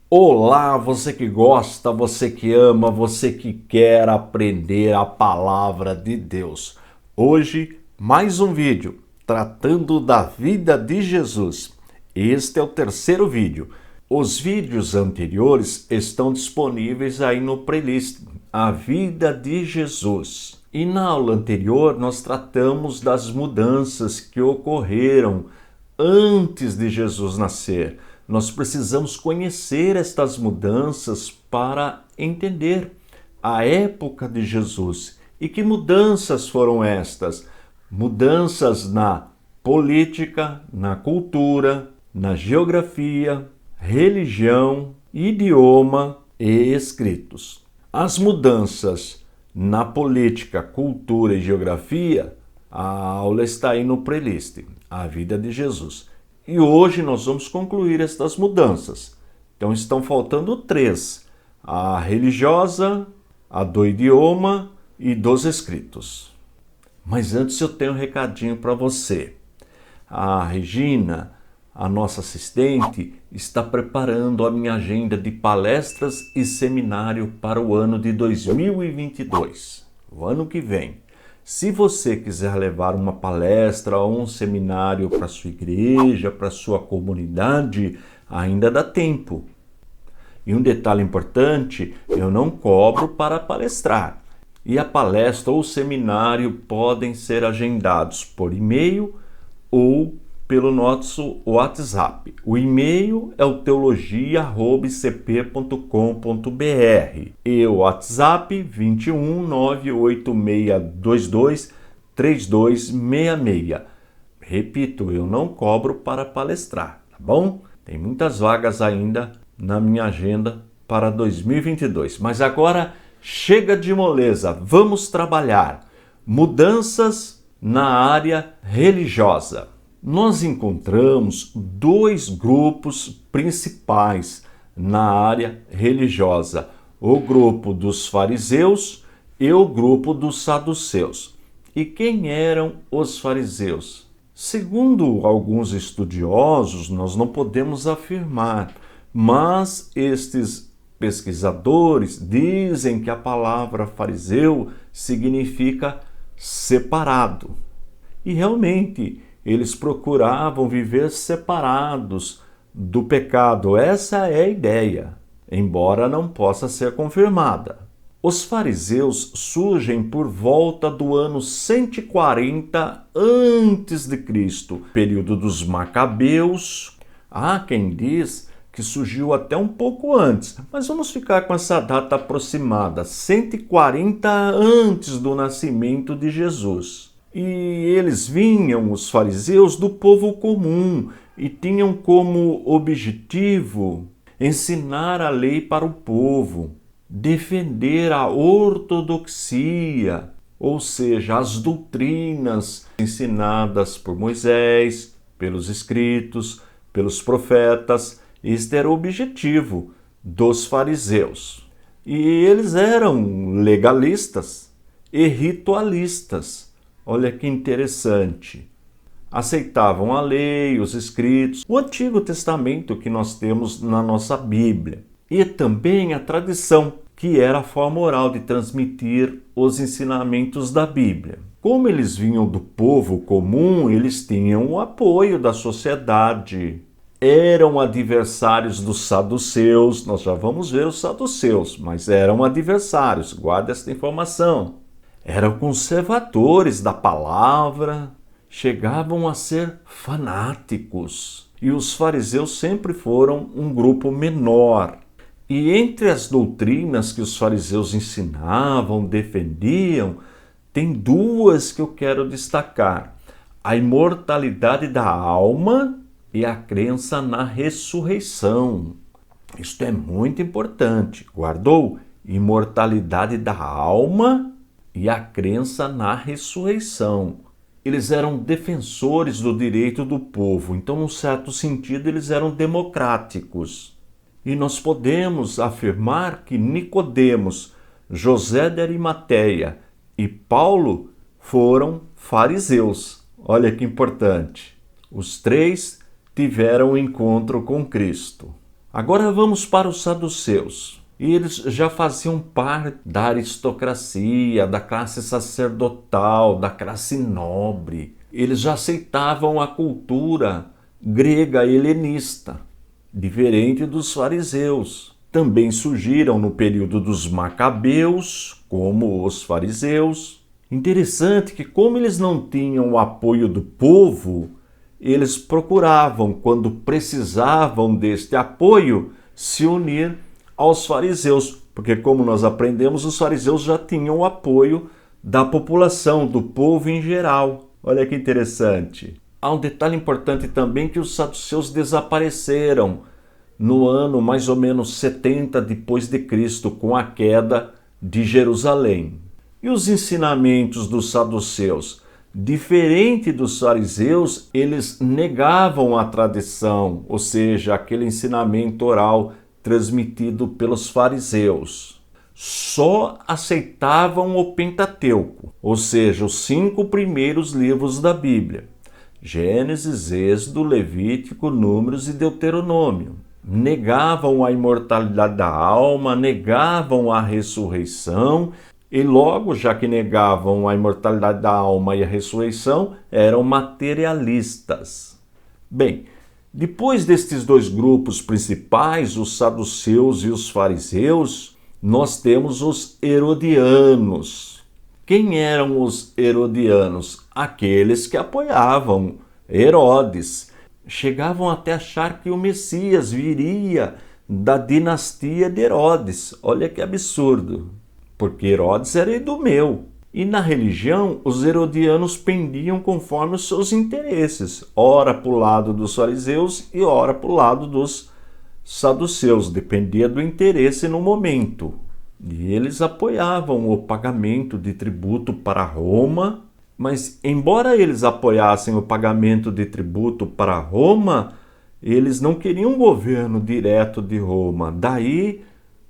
Olá, você que gosta, você que ama, você que quer aprender a palavra de Deus. Hoje, mais um vídeo tratando da vida de Jesus. Este é o terceiro vídeo. Os vídeos anteriores estão disponíveis aí no playlist A Vida de Jesus. E na aula anterior nós tratamos das mudanças que ocorreram antes de Jesus nascer. Nós precisamos conhecer estas mudanças para entender a época de Jesus. E que mudanças foram estas? Mudanças na política, na cultura, na geografia, religião, idioma e escritos. As mudanças na política, cultura e geografia, a aula está aí no playlist, A Vida de Jesus. E hoje nós vamos concluir estas mudanças. Então estão faltando 3. A religiosa, a do idioma e dos escritos. Mas antes eu tenho um recadinho para você. A Regina, a nossa assistente, está preparando a minha agenda de palestras e seminário para o ano de 2022, o ano que vem. Se você quiser levar uma palestra ou um seminário para sua igreja, para sua comunidade, ainda dá tempo. E um detalhe importante, eu não cobro para palestrar. E a palestra ou o seminário podem ser agendados por e-mail ou pelo nosso WhatsApp. O e-mail é o teologia@icp.com.br e o WhatsApp 21 98622 3266. Repito, eu não cobro para palestrar, tá bom? Tem muitas vagas ainda na minha agenda para 2022. Mas agora chega de moleza, vamos trabalhar. Mudanças na área religiosa. Nós encontramos 2 grupos principais na área religiosa: o grupo dos fariseus e o grupo dos saduceus. E quem eram os fariseus? Segundo alguns estudiosos, nós não podemos afirmar, mas estes pesquisadores dizem que a palavra fariseu significa separado. E realmente, eles procuravam viver separados do pecado. Essa é a ideia, embora não possa ser confirmada. Os fariseus surgem por volta do ano 140 a.C., período dos Macabeus. Há quem diz que surgiu até um pouco antes, mas vamos ficar com essa data aproximada, 140 antes do nascimento de Jesus. E eles vinham, os fariseus, do povo comum e tinham como objetivo ensinar a lei para o povo, defender a ortodoxia, ou seja, as doutrinas ensinadas por Moisés, pelos escritos, pelos profetas. Este era o objetivo dos fariseus. E eles eram legalistas e ritualistas. Olha que interessante. Aceitavam a lei, os escritos, o Antigo Testamento que nós temos na nossa Bíblia. E também a tradição, que era a forma oral de transmitir os ensinamentos da Bíblia. Como eles vinham do povo comum, eles tinham o apoio da sociedade. Eram adversários dos saduceus, nós já vamos ver os saduceus, mas eram adversários, guarda esta informação. Eram conservadores da palavra, chegavam a ser fanáticos. E os fariseus sempre foram um grupo menor. E entre as doutrinas que os fariseus ensinavam, defendiam, tem 2 que eu quero destacar: a imortalidade da alma e a crença na ressurreição. Isto é muito importante. Guardou? Imortalidade da alma e a crença na ressurreição. Eles eram defensores do direito do povo, então, num certo sentido, eles eram democráticos. E nós podemos afirmar que Nicodemos, José de Arimateia e Paulo foram fariseus. Olha que importante. Os 3 tiveram um encontro com Cristo. Agora vamos para os saduceus. Eles já faziam parte da aristocracia, da classe sacerdotal, da classe nobre. Eles já aceitavam a cultura grega helenista, diferente dos fariseus. Também surgiram no período dos macabeus, como os fariseus. Interessante que, como eles não tinham o apoio do povo, eles procuravam, quando precisavam deste apoio, se unir aos fariseus, porque, como nós aprendemos, os fariseus já tinham o apoio da população, do povo em geral. Olha que interessante. Há um detalhe importante também, que os saduceus desapareceram no ano mais ou menos 70 depois de Cristo, com a queda de Jerusalém. E os ensinamentos dos saduceus? Diferente dos fariseus, eles negavam a tradição, ou seja, aquele ensinamento oral transmitido pelos fariseus. Só aceitavam o Pentateuco, ou seja, os 5 primeiros livros da Bíblia: Gênesis, Êxodo, Levítico, Números e Deuteronômio. Negavam a imortalidade da alma, negavam a ressurreição. E logo, já que negavam a imortalidade da alma e a ressurreição, eram materialistas. Bem, depois destes 2 grupos principais, os saduceus e os fariseus, nós temos os herodianos. Quem eram os herodianos? Aqueles que apoiavam Herodes. Chegavam até a achar que o Messias viria da dinastia de Herodes. Olha que absurdo! Porque Herodes era idumeu. E na religião, os herodianos pendiam conforme os seus interesses, ora para o lado dos fariseus e ora para o lado dos saduceus, dependia do interesse no momento. E eles apoiavam o pagamento de tributo para Roma, mas embora eles apoiassem o pagamento de tributo para Roma, eles não queriam um governo direto de Roma, daí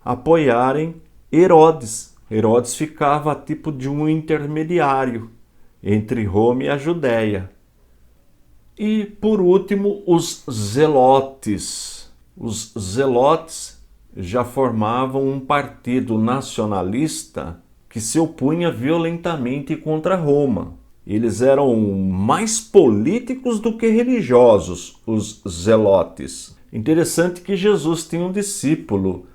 apoiarem Herodes. Herodes ficava tipo de um intermediário entre Roma e a Judéia. E, por último, os zelotes. Os zelotes já formavam um partido nacionalista que se opunha violentamente contra Roma. Eles eram mais políticos do que religiosos, os zelotes. Interessante que Jesus tinha um discípulo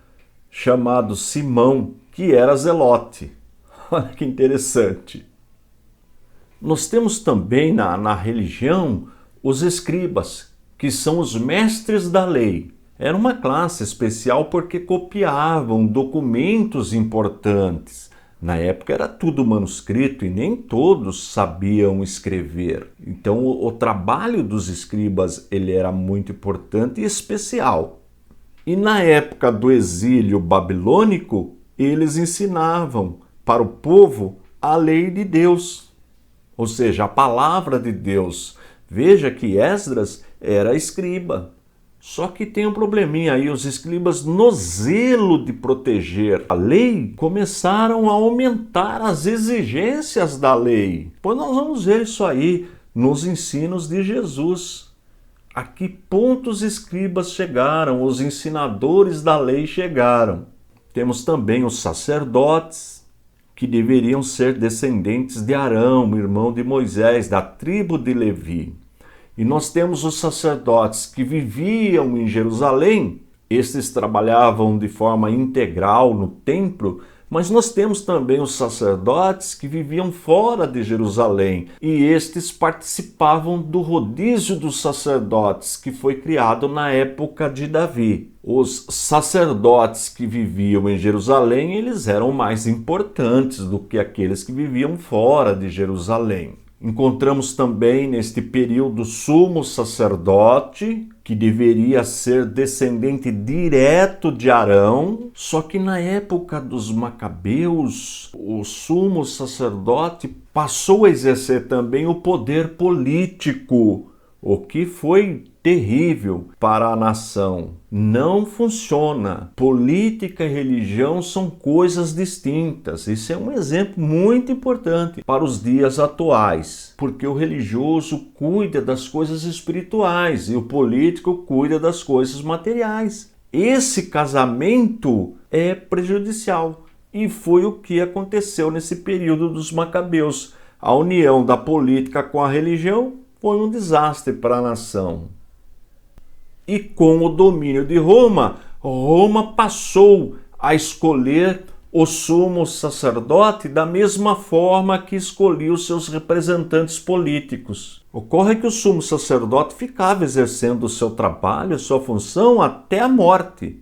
chamado Simão, que era zelote. Olha que interessante. Nós temos também na religião os escribas, que são os mestres da lei. Era uma classe especial porque copiavam documentos importantes. Na época era tudo manuscrito e nem todos sabiam escrever. Então o trabalho dos escribas ele era muito importante e especial. E na época do exílio babilônico, eles ensinavam para o povo a lei de Deus, ou seja, a palavra de Deus. Veja que Esdras era escriba. Só que tem um probleminha aí, os escribas, no zelo de proteger a lei, começaram a aumentar as exigências da lei. Pois nós vamos ver isso aí nos ensinos de Jesus. A que ponto os escribas chegaram, os ensinadores da lei chegaram. Temos também os sacerdotes, que deveriam ser descendentes de Arão, irmão de Moisés, da tribo de Levi. E nós temos os sacerdotes que viviam em Jerusalém. Estes trabalhavam de forma integral no templo, mas nós temos também os sacerdotes que viviam fora de Jerusalém. E estes participavam do rodízio dos sacerdotes, que foi criado na época de Davi. Os sacerdotes que viviam em Jerusalém, eles eram mais importantes do que aqueles que viviam fora de Jerusalém. Encontramos também neste período o sumo sacerdote, que deveria ser descendente direto de Arão, só que na época dos macabeus, o sumo sacerdote passou a exercer também o poder político, o que foi terrível para a nação. Não funciona. Política e religião são coisas distintas. Isso é um exemplo muito importante para os dias atuais, porque o religioso cuida das coisas espirituais e o político cuida das coisas materiais. esse casamento é prejudicial. E foi o que aconteceu nesse período dos Macabeus. A união da política com a religião foi um desastre para a nação. E com o domínio de Roma, Roma passou a escolher o sumo sacerdote da mesma forma que escolhia os seus representantes políticos. Ocorre que o sumo sacerdote ficava exercendo o seu trabalho, a sua função até a morte.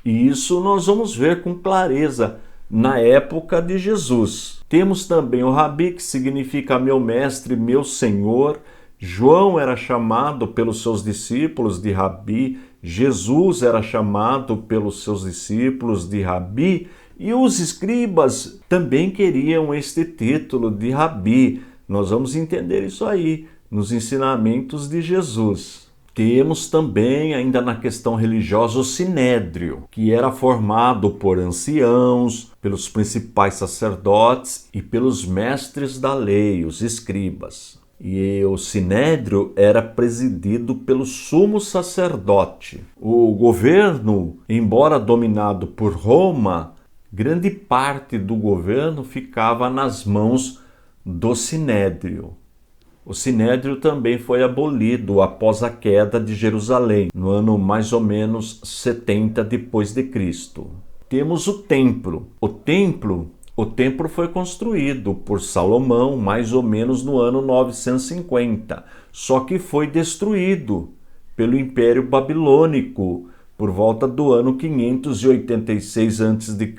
E isso nós vamos ver com clareza na época de Jesus. Temos também o Rabi, que significa meu mestre, meu senhor. João era chamado pelos seus discípulos de Rabi, Jesus era chamado pelos seus discípulos de Rabi, e os escribas também queriam este título de Rabi. Nós vamos entender isso aí nos ensinamentos de Jesus. Temos também, ainda na questão religiosa, o Sinédrio, que era formado por anciãos, pelos principais sacerdotes e pelos mestres da lei, os escribas. E o Sinédrio era presidido pelo sumo sacerdote. O governo, embora dominado por Roma, grande parte do governo ficava nas mãos do Sinédrio. O Sinédrio também foi abolido após a queda de Jerusalém, no ano mais ou menos 70 depois de Cristo. Temos o templo. O templo foi construído por Salomão mais ou menos no ano 950, só que foi destruído pelo Império Babilônico por volta do ano 586 a.C.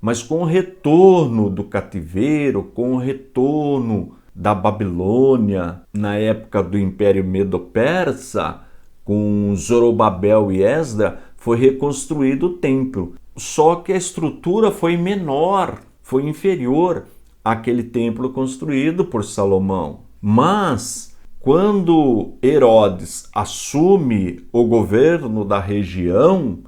Mas com o retorno do cativeiro, com o retorno da Babilônia, na época do Império Medo-Persa, com Zorobabel e Esdra, foi reconstruído o templo. Só que a estrutura foi menor, foi inferior àquele templo construído por Salomão. Mas, quando Herodes assume o governo da região,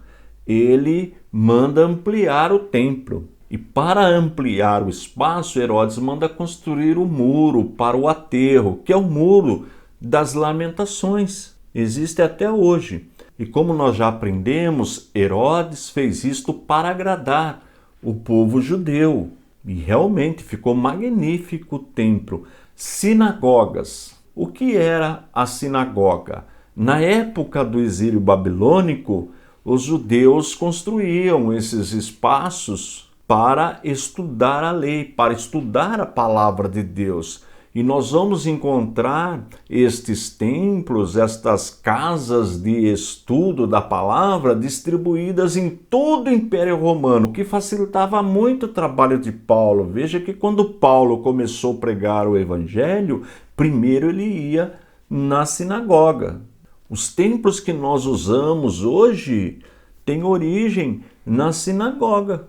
ele manda ampliar o templo. E para ampliar o espaço, Herodes manda construir o muro para o aterro, que é o Muro das Lamentações. Existe até hoje. E como nós já aprendemos, Herodes fez isto para agradar o povo judeu. E realmente ficou magnífico o templo. Sinagogas. O que era a sinagoga? Na época do exílio babilônico, os judeus construíam esses espaços para estudar a lei, para estudar a palavra de Deus. E nós vamos encontrar estes templos, estas casas de estudo da palavra distribuídas em todo o Império Romano, o que facilitava muito o trabalho de Paulo. Veja que quando Paulo começou a pregar o Evangelho, primeiro ele ia na sinagoga. Os templos que nós usamos hoje têm origem na sinagoga.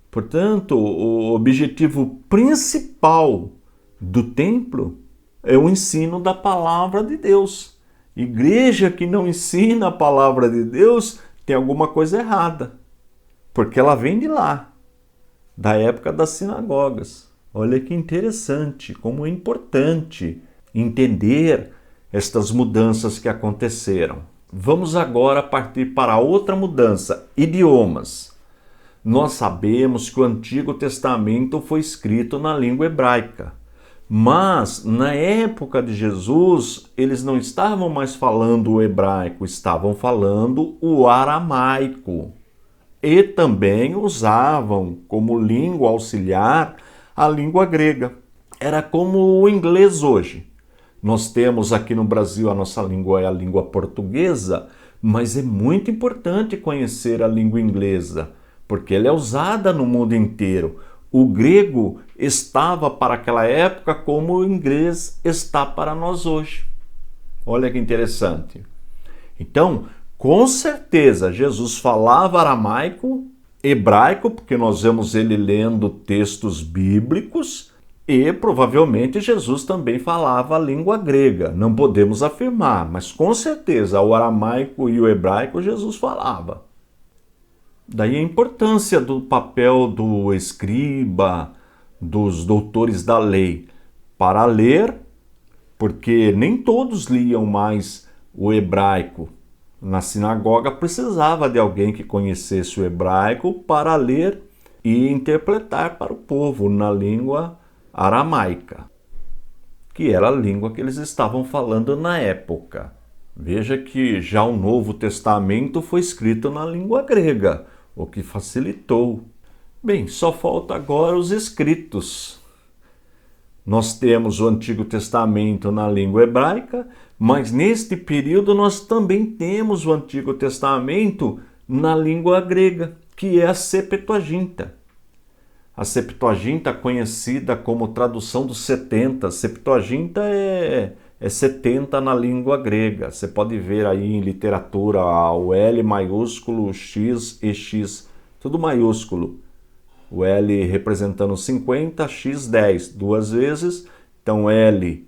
Portanto, o objetivo principal do templo é o ensino da palavra de Deus. Igreja que não ensina a palavra de Deus tem alguma coisa errada, porque ela vem de lá, da época das sinagogas. Olha que interessante, como é importante entender estas mudanças que aconteceram. Vamos agora partir para outra mudança, idiomas. Nós sabemos que o Antigo Testamento foi escrito na língua hebraica, mas na época de Jesus, eles não estavam mais falando o hebraico, estavam falando o aramaico. E também usavam como língua auxiliar a língua grega. Era como o inglês hoje. Nós temos aqui no Brasil a nossa língua é a língua portuguesa, mas é muito importante conhecer a língua inglesa, porque ela é usada no mundo inteiro. O grego estava para aquela época como o inglês está para nós hoje. Olha que interessante. Então, com certeza, Jesus falava aramaico, hebraico, porque nós vemos ele lendo textos bíblicos, e provavelmente Jesus também falava a língua grega. Não podemos afirmar, mas com certeza o aramaico e o hebraico Jesus falava. Daí a importância do papel do escriba, dos doutores da lei, para ler, porque nem todos liam mais o hebraico. Na sinagoga precisava de alguém que conhecesse o hebraico para ler e interpretar para o povo na língua aramaica, que era a língua que eles estavam falando na época. Veja que já o Novo Testamento foi escrito na língua grega, o que facilitou. Bem, só falta agora os escritos. Nós temos o Antigo Testamento na língua hebraica, mas neste período nós também temos o Antigo Testamento na língua grega, que é a Septuaginta. A Septuaginta, conhecida como tradução dos 70. Septuaginta é 70 na língua grega. Você pode ver aí em literatura o L maiúsculo, o X e X, tudo maiúsculo. O L representando 50, X 10, duas vezes. Então L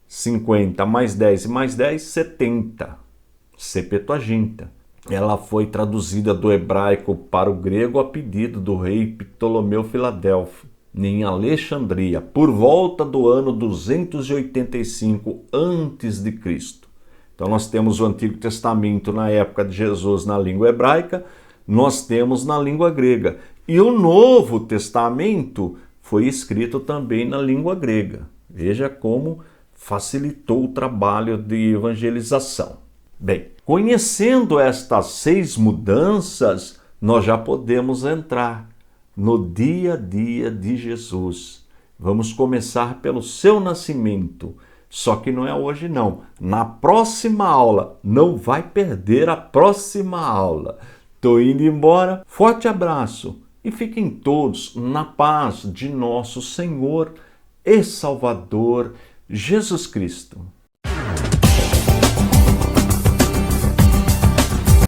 50 mais 10 e mais 10, 70. Septuaginta. Ela foi traduzida do hebraico para o grego a pedido do rei Ptolomeu Filadelfo, em Alexandria, por volta do ano 285 a.C. Então nós temos o Antigo Testamento na época de Jesus na língua hebraica, nós temos na língua grega. E o Novo Testamento foi escrito também na língua grega. Veja como facilitou o trabalho de evangelização. Bem, conhecendo estas 6 mudanças, nós já podemos entrar no dia a dia de Jesus. Vamos começar pelo seu nascimento. Só que não é hoje não. Na próxima aula, não vai perder a próxima aula. Estou indo embora. Forte abraço e fiquem todos na paz de nosso Senhor e Salvador Jesus Cristo.